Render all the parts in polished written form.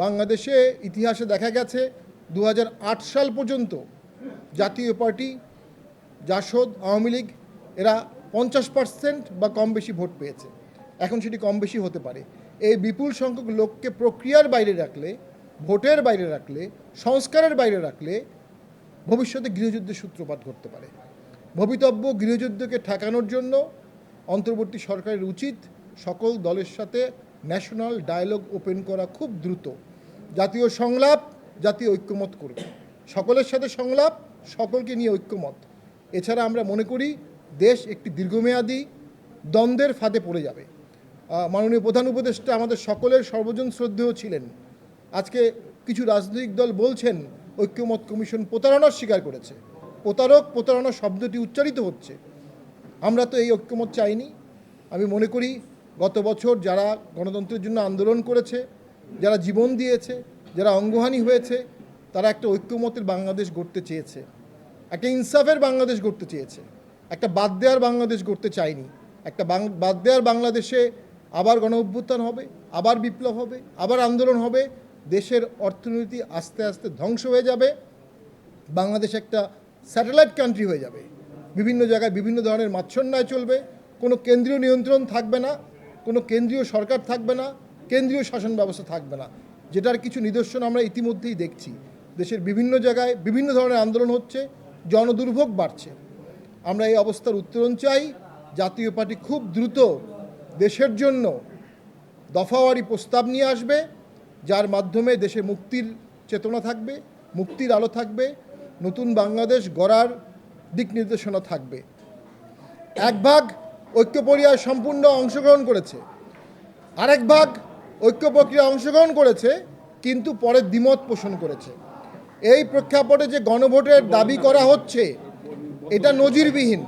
বাংলাদেশে ইতিহাসে দেখা গেছে 2008 সাল পর্যন্ত জাতীয় পার্টি, জাসদ, আওয়ামী লীগ এরা 50% বা কম বেশি ভোট পেয়েছে। এখন সেটি কম বেশি হতে পারে। এই বিপুল সংখ্যক লোককে প্রক্রিয়ার বাইরে রাখলে, ভোটের বাইরে রাখলে, সংস্কারের বাইরে রাখলে ভবিষ্যতে গৃহযুদ্ধের সূত্রপাত ঘটতে পারে। ভবিতব্য গৃহযুদ্ধকে ঠেকানোর জন্য অন্তর্বর্তী সরকারের উচিত সকল দলের সাথে ন্যাশনাল ডায়ালগ ওপেন করা খুব দ্রুত। জাতীয় সংলাপ, জাতীয় ঐক্যমত করবে, সকলের সাথে সংলাপ, সকলকে নিয়ে ঐক্যমত। এছাড়া আমরা মনে করি দেশ একটি দীর্ঘমেয়াদী দ্বন্দ্বের ফাঁদে পড়ে যাবে। মাননীয় প্রধান উপদেষ্টা আমাদের সকলের সর্বজন শ্রদ্ধেয় ছিলেন। আজকে কিছু রাজনৈতিক দল বলছেন ঐক্যমত কমিশন প্রতারণার স্বীকার করেছে। প্রতারণা শব্দটি উচ্চারিত হচ্ছে। আমরা তো এই ঐক্যমত চাইনি। আমি মনে করি গত বছর যারা গণতন্ত্রের জন্য আন্দোলন করেছে, যারা জীবন দিয়েছে, যারা অঙ্গহানি হয়েছে, তারা একটা ঐক্যমতের বাংলাদেশ গড়তে চেয়েছে, একটা ইনসাফের বাংলাদেশ গড়তে চেয়েছে, একটা বাদ দেওয়ার বাংলাদেশ গড়তে চায়নি। একটা বাদ দেওয়ার বাংলাদেশে আবার গণ অভ্যুত্থান হবে, আবার বিপ্লব হবে, আবার আন্দোলন হবে, দেশের অর্থনীতি আস্তে আস্তে ধ্বংস হয়ে যাবে, বাংলাদেশ একটা স্যাটেলাইট কান্ট্রি হয়ে যাবে। বিভিন্ন জায়গায় বিভিন্ন ধরনের মাৎসন্যায় চলবে, কোনো কেন্দ্রীয় নিয়ন্ত্রণ থাকবে না, কোনো কেন্দ্রীয় সরকার থাকবে না, কেন্দ্রীয় শাসন ব্যবস্থা থাকবে না, যেটার কিছু নিদর্শন আমরা ইতিমধ্যেই দেখছি। দেশের বিভিন্ন জায়গায় বিভিন্ন ধরনের আন্দোলন হচ্ছে, জনদুর্ভোগ বাড়ছে। আমরা এই অবস্থার উত্তরণ চাই। জাতীয় পার্টি খুব দ্রুত দেশের জন্য দফাওয়ারি প্রস্তাব নিয়ে আসবে, যার মাধ্যমে দেশে মুক্তির চেতনা থাকবে, মুক্তির আলো থাকবে, নতুন বাংলাদেশ গড়ার দিক নির্দেশনা থাকবে। এক ভাগ ঐক্য প্রক্রিয়ায় সম্পূর্ণ অংশগ্রহণ করেছে, আরেক ভাগ ঐক্য প্রক্রিয়ায় অংশগ্রহণ করেছে কিন্তু পরে দ্বিমত পোষণ করেছে। এই প্রেক্ষাপটে যে গণভোটের দাবি করা হচ্ছে, এটা নজিরবিহীন।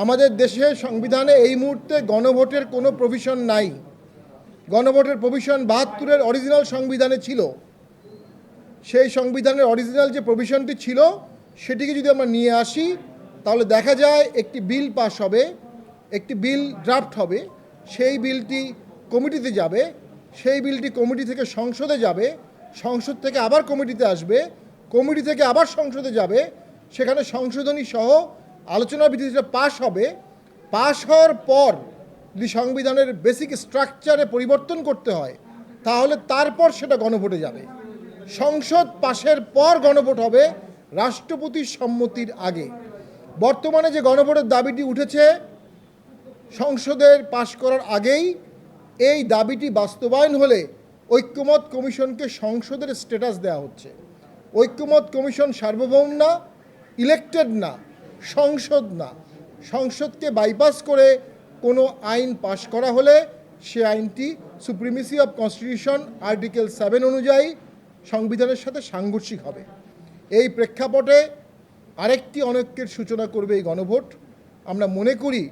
আমাদের দেশের সংবিধানে এই মুহূর্তে গণভোটের কোনো প্রভিশন নাই। গণভোটের প্রভিশন 72-এর অরিজিনাল সংবিধানে ছিল। সেই সংবিধানের অরিজিনাল যে প্রভিশনটি ছিল সেটিকে যদি আমরা নিয়ে আসি, তাহলে দেখা যায় একটি বিল পাস হবে, একটি বিল ড্রাফট হবে, সেই বিলটি কমিটিতে যাবে, সেই বিলটি কমিটি থেকে সংসদে যাবে, সংসদ থেকে আবার কমিটিতে আসবে, কমিটি থেকে আবার সংসদে যাবে, সেখানে সংশোধনী সহ আলোচনা ভিত্তিতে পাস হবে। পাস হওয়ার পর যদি সংবিধানের বেসিক স্ট্রাকচারে পরিবর্তন করতে হয়, তাহলে তারপর সেটা গণভোটে যাবে। সংসদ পাশের পর গণভোট হবে রাষ্ট্রপতির সম্মতির আগে। বর্তমানে যে গণভোটের দাবিটি উঠেছে সংসদের পাশ করার আগেই, এই দাবিটি বাস্তবায়ন হলে ঐক্যমত কমিশনকে সংসদের স্ট্যাটাস দেওয়া হচ্ছে। ঐক্যমত কমিশন সার্বভৌম না, ইলেক্টেড না, সংসদ না। সংসদকে বাইপাস করে কোনো আইন পাশ করা হলে সে আইনটি সুপ্রিমেসি অফ কনস্টিটিউশন আর্টিকেল 7 অনুযায়ী সংবিধানের সাথে সাংঘর্ষিক হবে। এই প্রেক্ষাপটে আরেকটি অনৈক্যের সূচনা করবে এই গণভোট। আমরা মনে করি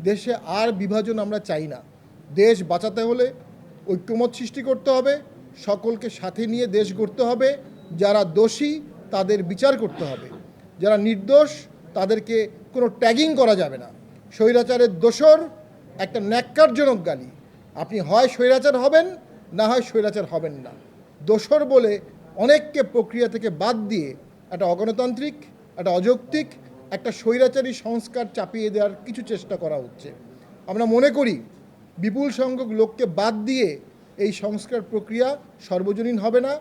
দেশে আর বিভাজন আমরা চাই না। দেশ বাঁচাতে হলে ঐক্যমত সৃষ্টি করতে হবে, সকলকে সাথে নিয়ে দেশ গড়তে হবে। যারা দোষী তাদের বিচার করতে হবে, যারা নির্দোষ তাদেরকে কোনো ট্যাগিং করা যাবে না। স্বৈরাচারের দোসর একটা ন্যাক্কারজনক গালি। আপনি হয় স্বৈরাচার হবেন, না হয় স্বৈরাচার হবেন না। দোসর বলে অনেককে প্রক্রিয়া থেকে বাদ দিয়ে একটা অগণতান্ত্রিক, একটা অযৌক্তিক, একটা স্বৈরাচারী সংস্কার চাপিয়ে দেওয়ার কিছু চেষ্টা করা হচ্ছে। আমরা মনে করি বিপুল সংখ্যক লোককে বাদ দিয়ে এই সংস্কার প্রক্রিয়া সর্বজনীন হবে না।